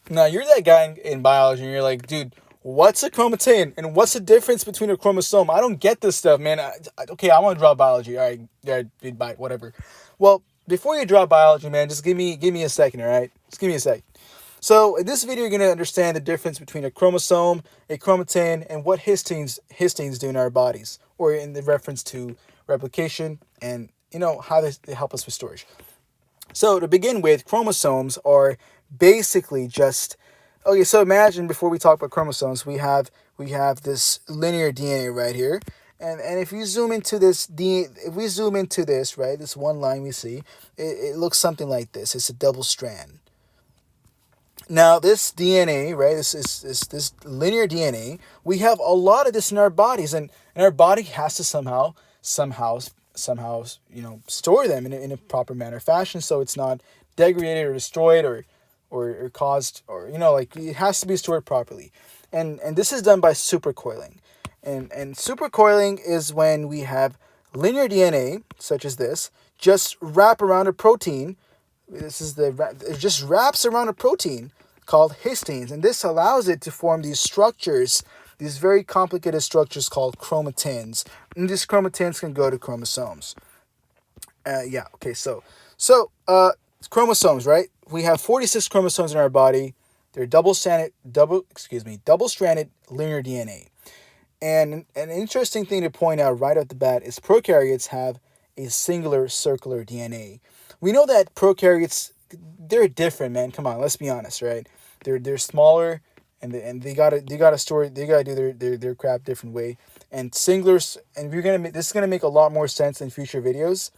Now, you're that guy in biology, and you're like, dude, what's a chromatin? And what's the difference between a chromosome? I don't get this stuff, man. Okay, I want to drop biology. All right, yeah, bye, whatever. Well, before you drop biology, man, just give me a second, all right? Just give me a second. So in this video, you're going to understand the difference between a chromosome, a chromatin, and what histines do in our bodies, or in the reference to replication, and how they help us with storage. So to begin with, chromosomes are basically just okay. So imagine before we talk about chromosomes, we have this linear DNA right here, and if you zoom into this if we zoom into this right, this one line we see, it looks something like this. It's a double strand. Now this DNA, right, this linear DNA, we have a lot of this in our bodies, and our body has to somehow store them in a proper manner fashion, so it's not degraded or destroyed or caused, or like, it has to be stored properly, and this is done by supercoiling, and supercoiling is when we have linear DNA such as this just wrap around a protein. It just wraps around a protein called histines, and this allows it to form these structures, these very complicated structures called chromatins, and these chromatins can go to chromosomes. Yeah. Okay. So chromosomes, right? We have 46 chromosomes in our body. They're double-stranded linear DNA. And an interesting thing to point out right off the bat is prokaryotes have a singular circular DNA. We know that prokaryotes, they're different, man. Come on, let's be honest, right? They're smaller, and they gotta do their crap different way. And singulars, and this is gonna make a lot more sense in future videos.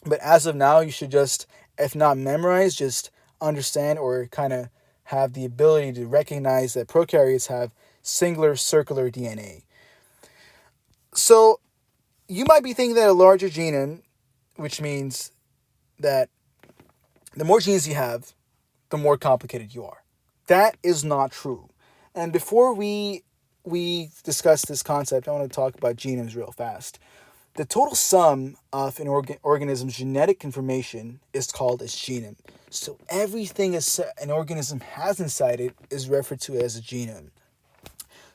But as of now, you should just, if not memorize, just understand, or kind of have the ability to recognize that prokaryotes have singular circular DNA. So you might be thinking that a larger genome, which means that the more genes you have, the more complicated you are. That is not true. And before we discuss this concept, I want to talk about genomes real fast. The total sum of an organism's genetic information is called its genome. So everything an organism has inside it is referred to as a genome.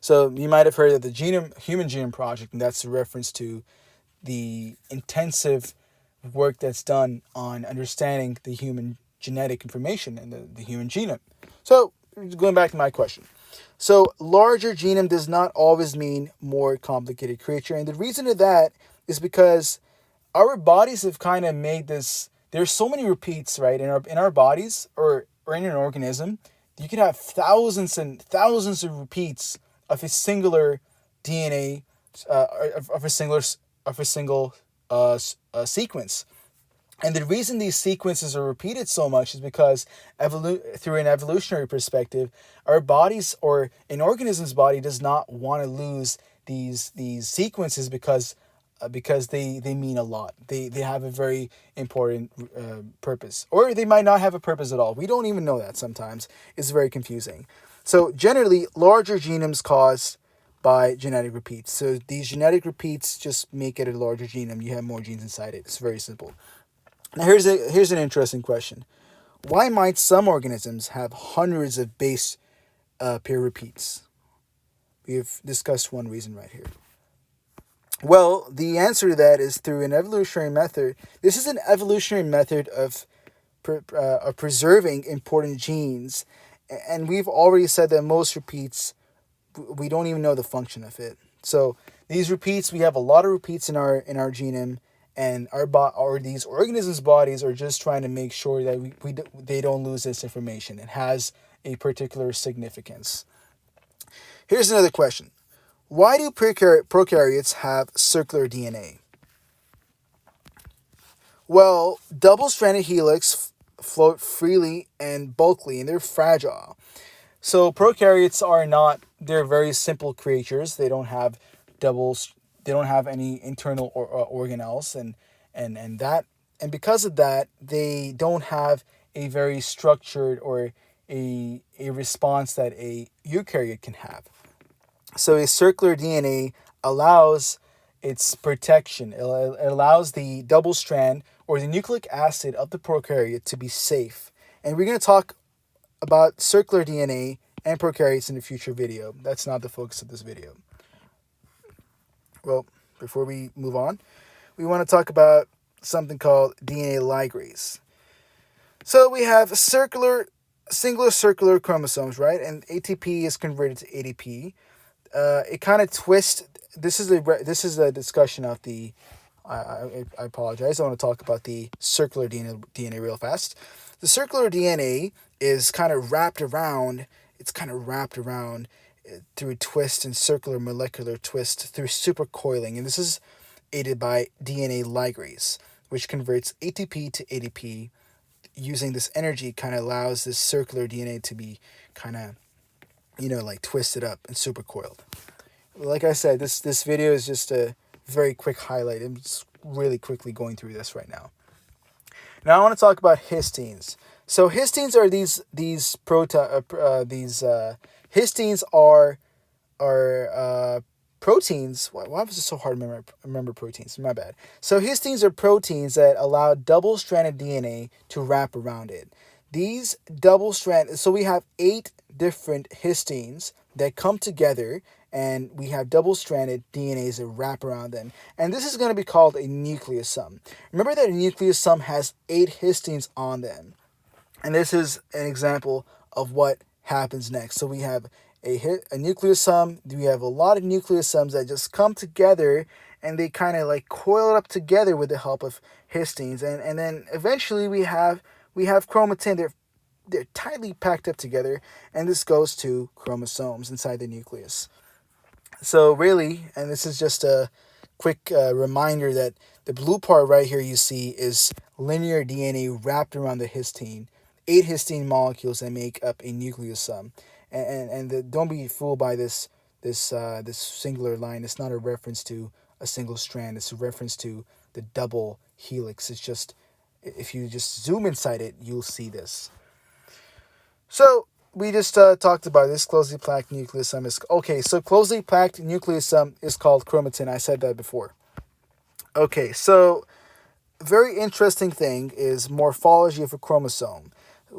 So you might have heard of the Human Genome Project, and that's a reference to the intensive work that's done on understanding the human genetic information and the human genome. So going back to my question. So larger genome does not always mean more complicated creature. And the reason of that is because our bodies have kind of made this, there's so many repeats, right, in our bodies, or in an organism. You could have thousands and thousands of repeats of a singular DNA, of a single sequence. And the reason these sequences are repeated so much is because through an evolutionary perspective, our bodies, or an organism's body, does not want to lose these sequences because they mean a lot. They have a very important purpose, or they might not have a purpose at all. We don't even know that sometimes. It's very confusing. So generally, larger genomes caused by genetic repeats. So these genetic repeats just make it a larger genome. You have more genes inside it. It's very simple. Now here's an interesting question. Why might some organisms have hundreds of base pair repeats? We've discussed one reason right here. Well, the answer to that is through an evolutionary method. This is an evolutionary method of preserving important genes. And we've already said that most repeats, we don't even know the function of it. So these repeats, we have a lot of repeats in our genome, and these organisms' bodies are just trying to make sure that they don't lose this information. It has a particular significance. Here's another question. Why do prokaryotes have circular DNA? Well, double-stranded helix float freely and bulkily, and they're fragile. So prokaryotes they're very simple creatures. They don't have any internal organelles, and because of that, they don't have a very structured, or a response that a eukaryote can have. So a circular DNA allows its protection. It allows the double strand, or the nucleic acid of the prokaryote, to be safe. And we're going to talk about circular DNA and prokaryotes in a future video. That's not the focus of this video. Well, before we move on, we want to talk about something called DNA ligase. So we have singular circular chromosomes, right? And ATP is converted to ADP. It kind of twists. This is a discussion of the. I apologize. I want to talk about the circular DNA real fast. The circular DNA is kind of wrapped around. It's kind of wrapped around through a twist and circular molecular twist through supercoiling, and this is aided by DNA ligase, which converts ATP to ADP. Using this energy, kind of allows this circular DNA to be kind of, like twisted up and supercoiled. Like I said, this video is just a very quick highlight. I'm just really quickly going through this right now. Now I want to talk about histones. So histones are histones are proteins. Why was it so hard to remember proteins? My bad. So histones are proteins that allow double-stranded DNA to wrap around it. These so we have 8 different histones that come together, and we have double-stranded DNAs that wrap around them. And this is going to be called a nucleosome. Remember that a nucleosome has 8 histones on them. And this is an example of what happens next. So we have a nucleosome. We have a lot of nucleosomes that just come together, and they kind of like coil up together with the help of histones. And then eventually we have chromatin. They're tightly packed up together, and this goes to chromosomes inside the nucleus. So really, and this is just a quick reminder that the blue part right here you see is linear DNA wrapped around the histone. 8 histone molecules that make up a nucleosome. And don't be fooled by this singular line. It's not a reference to a single strand. It's a reference to the double helix. It's just, if you just zoom inside it, you'll see this. So we just talked about this. Closely packed nucleosome is okay. So closely packed nucleosome is called chromatin. I said that before. Okay, so very interesting thing is morphology of a chromosome.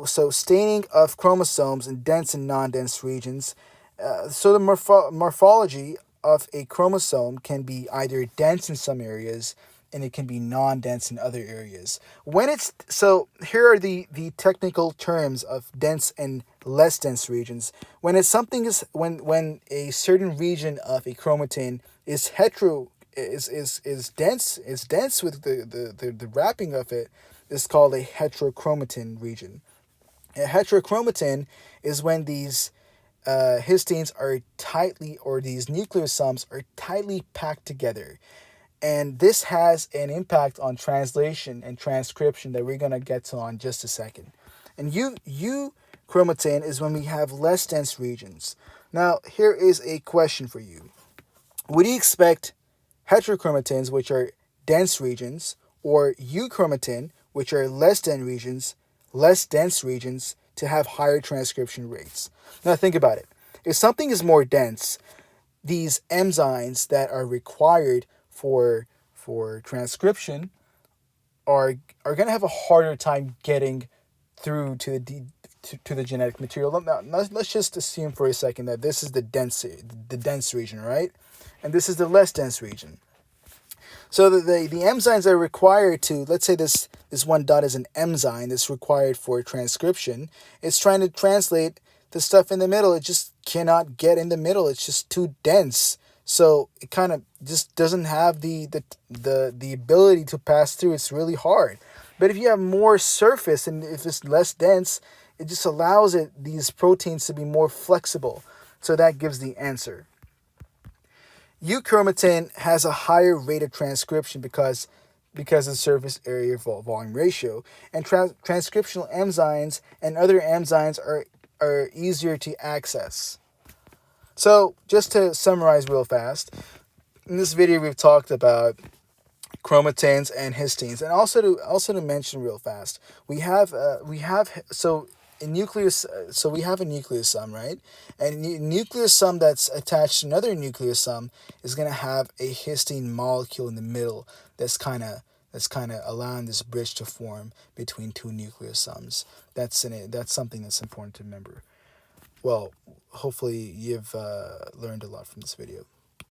So staining of chromosomes in dense and non-dense regions. So the morphology of a chromosome can be either dense in some areas, and it can be non-dense in other areas. So here are the technical terms of dense and less dense regions. When a certain region of a chromatin is dense with the wrapping of it, is called a heterochromatin region. A heterochromatin is when these histones are these nucleosomes are tightly packed together. And this has an impact on translation and transcription that we're going to get to on just a second. And euchromatin is when we have less dense regions. Now, here is a question for you. Would you expect heterochromatins, which are dense regions, or euchromatin, which are less dense regions, to have higher transcription rates? Now think about it. If something is more dense, these enzymes that are required for transcription are going to have a harder time getting through to the genetic material. Now, let's just assume for a second that this is the dense region, right? And this is the less dense region. So the enzymes that are required to, let's say this one dot is an enzyme that's required for transcription. It's trying to translate the stuff in the middle. It just cannot get in the middle. It's just too dense. So it kind of just doesn't have the ability to pass through. It's really hard. But if you have more surface and if it's less dense, it just allows these proteins to be more flexible. So that gives the answer. Euchromatin has a higher rate of transcription because of the surface area volume ratio, and transcriptional enzymes and other enzymes are easier to access. So just to summarize real fast, in this video we've talked about chromatins and histones, and also to mention real fast, we have a nucleosome, right? And a nucleosome that's attached to another nucleosome is going to have a histone molecule in the middle that's kind of that's kind of allowing this bridge to form between two nucleosomes. That's something that's important to remember. Well, hopefully you've learned a lot from this video.